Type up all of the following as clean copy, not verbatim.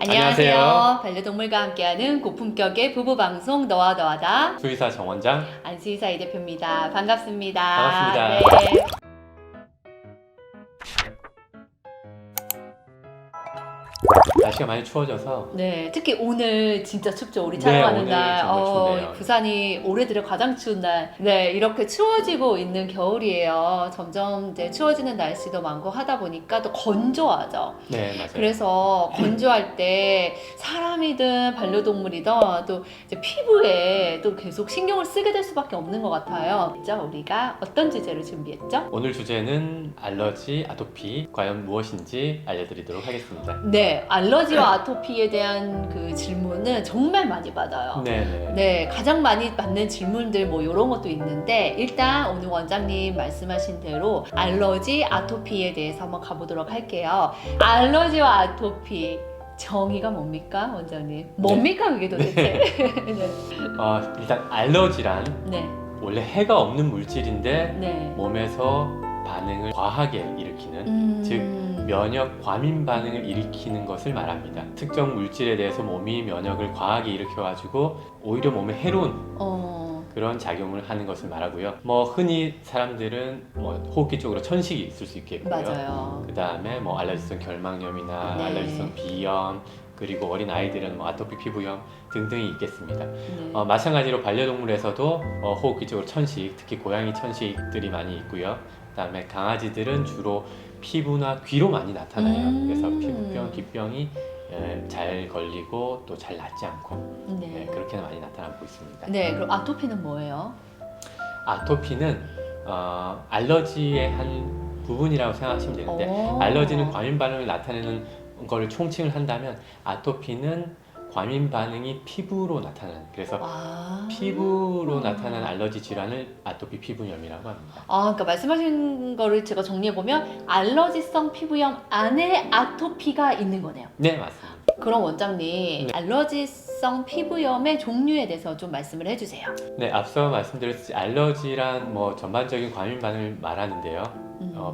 안녕하세요. 반려동물과 함께하는 고품격의 부부방송 너와 너하다. 수의사 정원장 안수의사 이 대표입니다. 반갑습니다. 반갑습니다. 네. 날씨가 많이 추워져서 네, 특히 오늘 진짜 춥죠. 우리 네, 촬영하는 오늘 날. 정말 춥네요. 부산이 올해 들어 가장 추운 날. 네, 이렇게 추워지고 있는 겨울이에요. 점점 이제 추워지는 날씨도 많고 하다 보니까 또 건조하죠. 네, 맞아요. 그래서 건조할 때 사람이든 반려동물이든 또 이제 피부에 또 계속 신경을 쓰게 될 수밖에 없는 것 같아요. 그죠? 우리가 어떤 주제를 준비했죠? 오늘 주제는 알러지, 아토피 과연 무엇인지 알려드리도록 하겠습니다. 네, 알러지와 아토피에 대한 그 질문은 정말 많이 받아요. 네. 네, 가장 많이 받는 질문들 뭐 이런 것도 있는데 일단 오늘 원장님 말씀하신 대로 알러지, 아토피에 대해서 한번 가보도록 할게요. 알러지와 아토피 정의가 뭡니까, 원장님? 뭡니까 그게 도대체? 네. 일단 알러지란 네. 원래 해가 없는 물질인데 네. 몸에서 반응을 과하게 일으키는 즉 면역 과민 반응을 일으키는 것을 말합니다. 특정 물질에 대해서 몸이 면역을 과하게 일으켜가지고 오히려 몸에 해로운 그런 작용을 하는 것을 말하고요. 뭐 흔히 사람들은 뭐 호흡기 쪽으로 천식이 있을 수 있겠고요. 맞아요. 그 다음에 뭐 알러지성 결막염이나 네. 알러지성 비염, 그리고 어린 아이들은 뭐 아토피 피부염 등등이 있겠습니다. 네. 마찬가지로 반려동물에서도 호흡기 쪽으로 천식, 특히 고양이 천식들이 많이 있고요. 그 다음에 강아지들은 주로 피부나 귀로 많이 나타나요. 그래서 피부병, 기병이 잘 걸리고 또 잘 낫지 않고 네. 그렇게 많이 나타나고 있습니다. 네, 그럼 아토피는 뭐예요? 아토피는 알러지의 한 부분이라고 생각하시면 되는데 오. 알러지는 과민 반응을 나타내는 걸 총칭을 한다면 아토피는 과민 반응이 피부로 나타나는, 그래서 피부로 나타나는 알러지 질환을 아토피 피부염이라고 합니다. 그러니까 말씀하신 거를 제가 정리해보면 알러지성 피부염 안에 아토피가 있는 거네요. 네, 맞습니다. 그럼 원장님, 네. 알러지성 피부염의 종류에 대해서 좀 말씀을 해주세요. 네, 앞서 말씀드렸듯이 알러지란 뭐 전반적인 과민 반응을 말하는데요.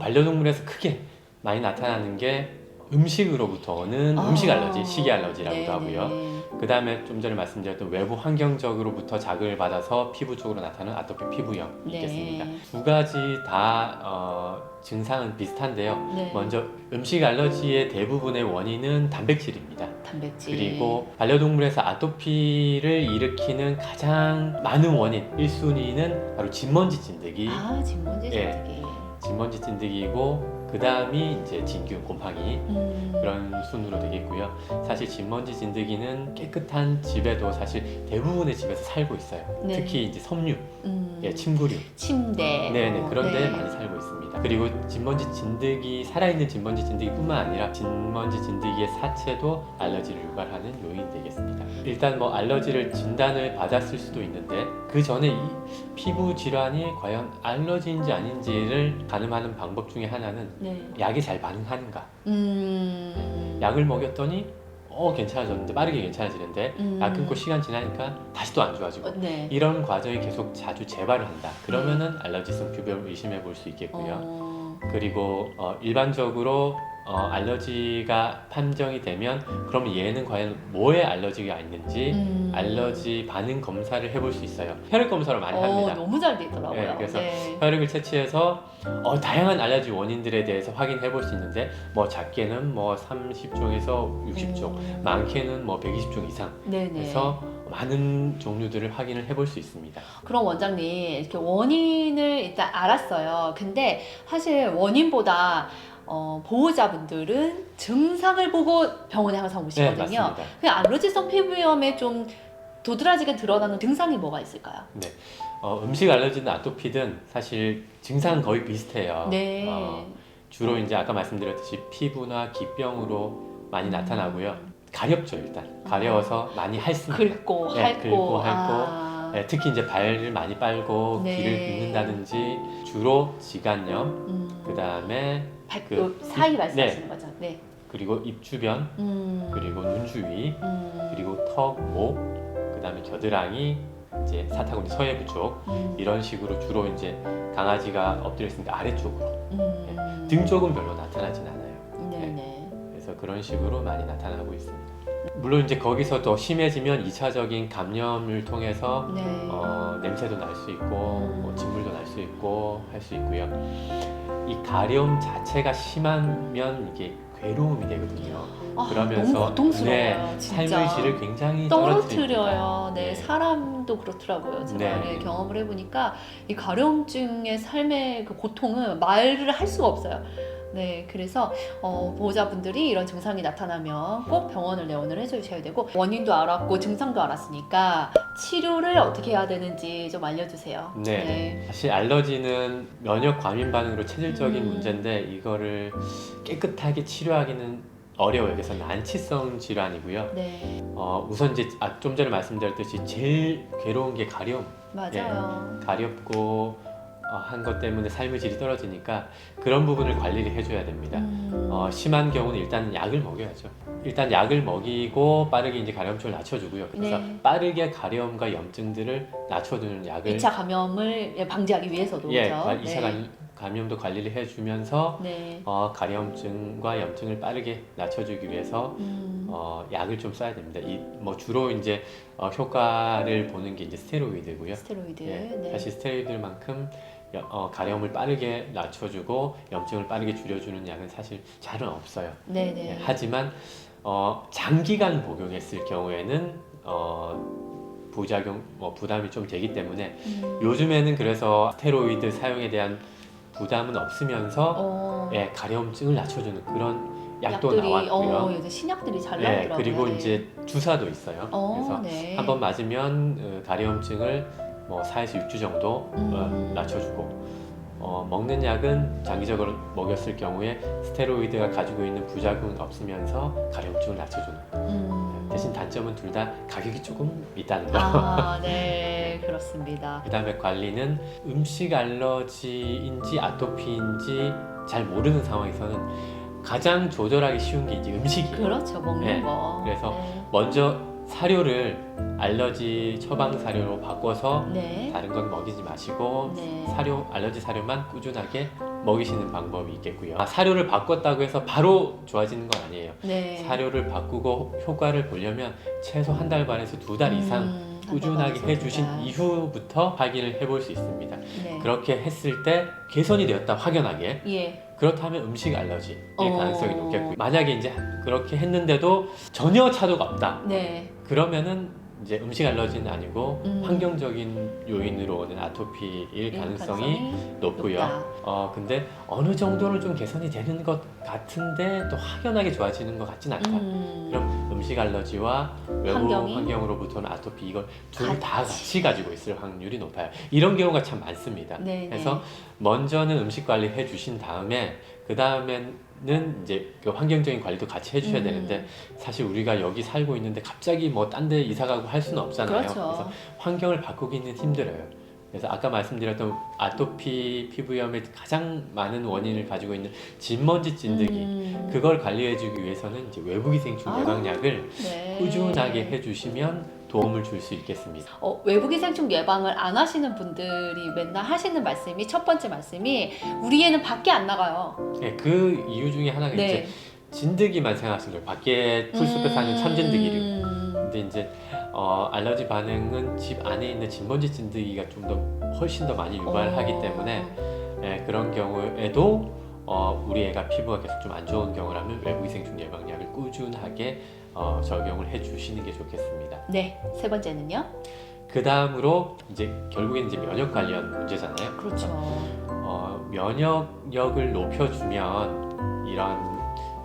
반려동물에서 크게 많이 나타나는 게 음식으로부터 오는 음식 알러지, 식이 알러지라고도 하고요. 그 다음에 좀 전에 말씀드렸던 외부 환경적으로부터 자극을 받아서 피부 쪽으로 나타나는 아토피 피부염이 있겠습니다. 두 가지 다 증상은 비슷한데요. 네. 먼저 음식 알러지의 대부분의 원인은 단백질입니다. 단백질. 그리고 반려동물에서 아토피를 일으키는 가장 많은 원인 1순위는 바로 진먼지 찐득이. 진먼지 찐득이. 진먼지 찐득이고 그 다음이 이제 진균, 곰팡이 그런 순으로 되겠고요. 사실 진먼지 진드기는 깨끗한 집에도 사실 대부분의 집에서 살고 있어요. 네. 특히 이제 섬유, 침구류, 침대. 네네 그런 데 많이 살고 있습니다. 그리고 진먼지 진드기, 살아있는 진먼지 진드기뿐만 아니라 진먼지 진드기의 사체도 알러지를 유발하는 요인이 되겠습니다. 일단 뭐 알러지를 진단을 받았을 수도 있는데 그 전에 이 피부 질환이 과연 알러지인지 아닌지를 가늠하는 방법 중에 하나는 약이 잘 반응하는가. 약을 먹였더니 괜찮아졌는데, 빠르게 괜찮아지는데 약 끊고 시간 지나니까 다시 또 안 좋아지고 이런 과정이 계속 자주 재발을 한다. 그러면은 알러지성 피부염을 의심해 볼 수 있겠고요. 그리고 일반적으로 알러지가 판정이 되면 그럼 얘는 과연 뭐에 알러지가 있는지 알러지 반응 검사를 해볼 수 있어요. 혈액 검사를 많이 합니다. 너무 잘 되더라고요. 네, 그래서 혈액을 채취해서 다양한 알러지 원인들에 대해서 확인해 볼 수 있는데 뭐 작게는 뭐 30종에서 60종, 많게는 뭐 120종 이상 해서 많은 종류들을 확인을 해볼 수 있습니다. 그럼 원장님, 이렇게 원인을 일단 알았어요. 근데 사실 원인보다 보호자분들은 증상을 보고 병원에 항상 오시거든요. 네, 맞습니다. 그냥 알러지성 피부염에 좀 도드라지게 드러나는 증상이 뭐가 있을까요? 네, 음식 알러지든 아토피든 사실 증상은 거의 비슷해요. 주로 이제 아까 말씀드렸듯이 피부나 기병으로 많이 나타나고요. 가렵죠, 일단. 가려워서 많이 핥습니다. 긁고 핥고. 특히 이제 발을 많이 빨고 귀를 긁는다든지 주로 지간염, 그 다음에 발끝 사이 말씀하시는 거죠? 네. 그리고 입 주변, 그리고 눈 주위, 그리고 턱, 목, 그 다음에 겨드랑이, 이제 사타구니 서해부 쪽 이런 식으로 주로 이제 강아지가 엎드려 있으니까 아래쪽으로 등 쪽은 별로 나타나진 않아요. 그래서 그런 식으로 많이 나타나고 있습니다. 물론 이제 거기서 더 심해지면 2차적인 감염을 통해서 네. 냄새도 날 수 있고 뭐 진물도 날 수 있고 할 수 있고요. 이 가려움 자체가 심하면 이게 괴로움이 되거든요. 그러면서 너무 고통스러워요. 진짜. 삶의 질을 굉장히 떨어뜨려요. 네, 네. 사람도 그렇더라고요. 제가 네. 경험을 해보니까 이 가려움증의 삶의 그 고통은 말을 할 수가 없어요. 네, 그래서 보호자분들이 이런 증상이 나타나면 꼭 병원을 내원을 해주셔야 되고, 원인도 알았고 증상도 알았으니까 치료를 어떻게 해야 되는지 좀 알려주세요. 네. 사실 알러지는 면역 과민 반응으로 체질적인 음. 문제인데 이거를 깨끗하게 치료하기는 어려워요. 그래서 난치성 질환이고요. 네, 우선 이제 좀 전에 말씀드렸듯이 제일 괴로운 게 가려움. 맞아요. 가렵고 한 것 때문에 삶의 질이 떨어지니까 그런 부분을 관리를 해줘야 됩니다. 심한 경우는 일단 약을 먹여야죠. 일단 약을 먹이고 빠르게 이제 가려움증을 낮춰주고요. 그래서 네. 빠르게 가려움과 염증들을 낮춰주는 약을 2차 감염을 방지하기 위해서도 그렇죠. 2차 감염도 관리를 해주면서 네. 가려움증과 염증을 빠르게 낮춰주기 위해서 약을 좀 써야 됩니다. 주로 이제 효과를 보는 게 이제 스테로이드고요. 스테로이드. 예, 네. 사실 스테로이드만큼 가려움을 빠르게 낮춰주고 염증을 빠르게 줄여주는 약은 사실 잘은 없어요. 네네. 예, 하지만 장기간 복용했을 경우에는 부작용, 부담이 좀 되기 때문에 요즘에는 그래서 스테로이드 사용에 대한 부담은 없으면서 가려움증을 낮춰주는 그런 약도 약들이, 나왔고요. 요새 신약들이 잘 네, 나오더라고요. 그리고 네. 이제 주사도 있어요. 그래서 네. 한번 맞으면 가려움증을 4에서 6주 정도 낮춰주고 먹는 약은 장기적으로 먹였을 경우에 스테로이드가 가지고 있는 부작용이 없으면서 가려움증을 낮춰주는 대신 단점은 둘 다 가격이 조금 있다는 거. 네, 그렇습니다. 그 다음에 관리는 음식 알러지인지 아토피인지 잘 모르는 상황에서는 가장 조절하기 쉬운 게 이제 음식이에요. 그렇죠, 먹는 네, 거. 그래서 네. 먼저 사료를 알러지 처방 사료로 바꿔서 네. 다른 건 먹이지 마시고 네. 알러지 사료만 꾸준하게 먹이시는 방법이 있겠고요. 사료를 바꿨다고 해서 바로 좋아지는 건 아니에요. 네. 사료를 바꾸고 효과를 보려면 최소 한 달 반에서 2달 이상 꾸준하게 해주신 이후부터 확인을 해볼 수 있습니다. 네. 그렇게 했을 때 개선이 되었다 확연하게 예. 그렇다면 음식 알러지의 가능성이 높겠고요. 만약에 이제 그렇게 했는데도 전혀 차도가 없다. 네. 그러면은 이제 음식 알러지는 아니고 음. 환경적인 요인으로 오는 아토피일 가능성이 높고요. 높다. 근데 어느 정도는 좀 개선이 되는 것 같은데 또 확연하게 좋아지는 것 같진 않다. 그럼 음식 알러지와 외부 환경으로부터는 아토피 이걸 둘 다 같이 가지고 있을 확률이 높아요. 이런 경우가 참 많습니다. 네, 그래서 먼저는 음식 관리 해주신 다음에 그 다음에는 이제 그 환경적인 관리도 같이 해주셔야 되는데 사실 우리가 여기 살고 있는데 갑자기 뭐 딴 데 이사 가고 할 수는 없잖아요. 그렇죠. 그래서 환경을 바꾸기는 힘들어요. 그래서 아까 말씀드렸던 아토피 피부염의 가장 많은 원인을 가지고 있는 진먼지 찐득이 그걸 관리해주기 위해서는 이제 외부기생충 예방약을 네. 꾸준하게 해주시면 도움을 줄 수 있겠습니다. 외부기생충 예방을 안 하시는 분들이 맨날 하시는 말씀이 첫 번째 말씀이 우리 애는 밖에 안 나가요. 네, 그 이유 중에 하나가 이제 진드기만 생각하시는 거예요. 밖에 풀숲에 사는 참진드기를. 근데 이제 알러지 반응은 집 안에 있는 진먼지 찐드기가 좀 더 훨씬 더 많이 유발하기 때문에 그런 경우에도 우리 애가 피부가 계속 좀 안 좋은 경우라면 외부기생충 예방약을 꾸준하게 적용을 해주시는 게 좋겠습니다. 네, 세 번째는요? 그 다음으로 이제 결국엔 이제 면역 관련 문제잖아요. 그렇죠. 면역력을 높여주면 이런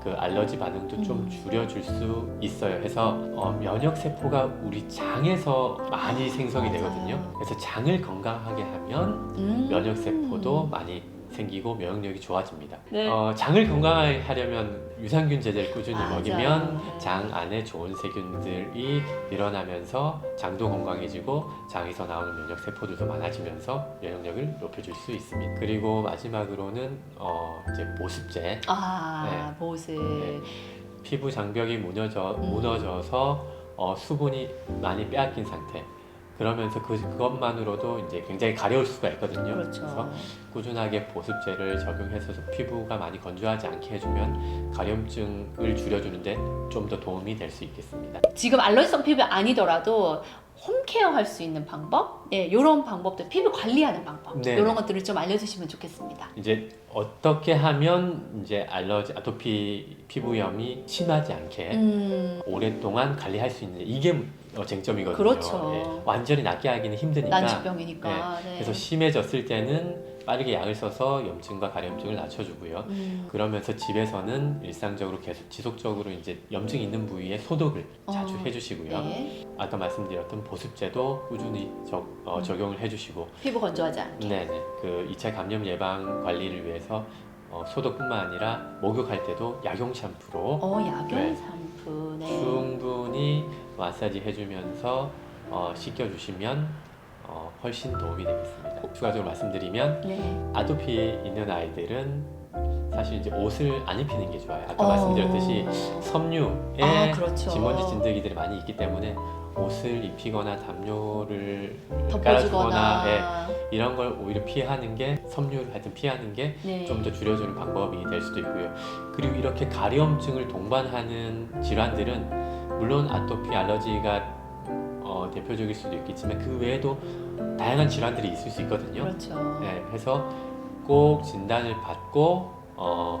그 알러지 반응도 좀 줄여줄 수 있어요. 해서 면역 세포가 우리 장에서 많이 생성이 되거든요. 그래서 장을 건강하게 하면 면역 세포도 많이 생기고 면역력이 좋아집니다. 네. 장을 건강하게 하려면 유산균 제제를 꾸준히 먹이면 네. 장 안에 좋은 세균들이 일어나면서 장도 건강해지고 장에서 나오는 면역 세포들도 많아지면서 면역력을 높여줄 수 있습니다. 그리고 마지막으로는 이제 보습제. 보습. 피부 장벽이 무너져서 수분이 많이 빼앗긴 상태. 그러면서 그것만으로도 이제 굉장히 가려울 수가 있거든요. 그렇죠. 그래서 꾸준하게 보습제를 적용해서 피부가 많이 건조하지 않게 해주면 가려움증을 줄여주는데 좀 더 도움이 될 수 있겠습니다. 지금 알러지성 피부 아니더라도 홈케어 할 수 있는 방법, 이런 방법들, 피부 관리하는 방법, 네. 이런 것들을 좀 알려주시면 좋겠습니다. 이제 어떻게 하면 이제 알러지, 아토피 피부염이 심하지 않게 오랫동안 관리할 수 있는 이게 쟁점이거든요. 그렇죠. 예, 완전히 낫게 하기는 힘드니까. 난치병이니까. 네. 그래서 심해졌을 때는 빠르게 약을 써서 염증과 가려움증을 낮춰주고요. 그러면서 집에서는 일상적으로 계속 지속적으로 이제 염증 있는 부위에 소독을 자주 해주시고요. 네. 아까 말씀드렸던 보습제도 꾸준히 적용을 해주시고, 피부 건조하지 않게. 네네, 그 2차 감염 예방 관리를 위해서 소독뿐만 아니라 목욕할 때도 약용 샴푸로 약용 네. 샴푸. 네. 충분히 마사지 해주면서 씻겨주시면 훨씬 도움이 되겠습니다. 추가적으로 말씀드리면 네. 아토피 있는 아이들은 사실 이제 옷을 안 입히는 게 좋아요. 아까 말씀드렸듯이 섬유에 그렇죠. 진먼지 진드기들이 많이 있기 때문에 옷을 입히거나 담요를 깔아주거나 덮어주거나. 이런 걸 오히려 피하는 게, 섬유를 하여튼 피하는 게 좀 더 네. 줄여주는 방법이 될 수도 있고요. 그리고 이렇게 가려움증을 동반하는 질환들은 물론 아토피, 알러지가 대표적일 수도 있겠지만 그 외에도 다양한 질환들이 있을 수 있거든요. 그렇죠. 네, 그래서 꼭 진단을 받고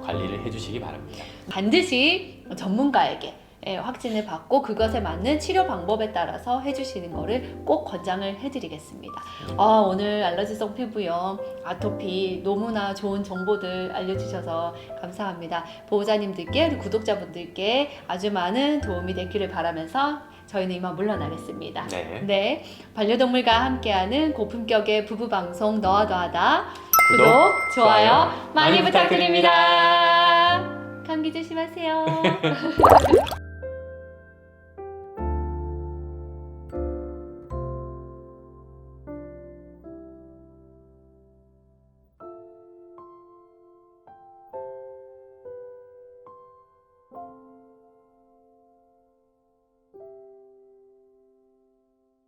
관리를 해주시기 바랍니다. 반드시 전문가에게 확진을 받고 그것에 맞는 치료 방법에 따라서 해주시는 거를 꼭 권장을 해드리겠습니다. 오늘 알러지성 피부염, 아토피 너무나 좋은 정보들 알려주셔서 감사합니다. 보호자님들께, 그리고 구독자분들께 아주 많은 도움이 됐기를 바라면서 저희는 이만 물러나겠습니다. 네. 반려동물과 함께하는 고품격의 부부방송 너와 더하다 구독, 좋아요 많이 많이 부탁드립니다. 감기 조심하세요.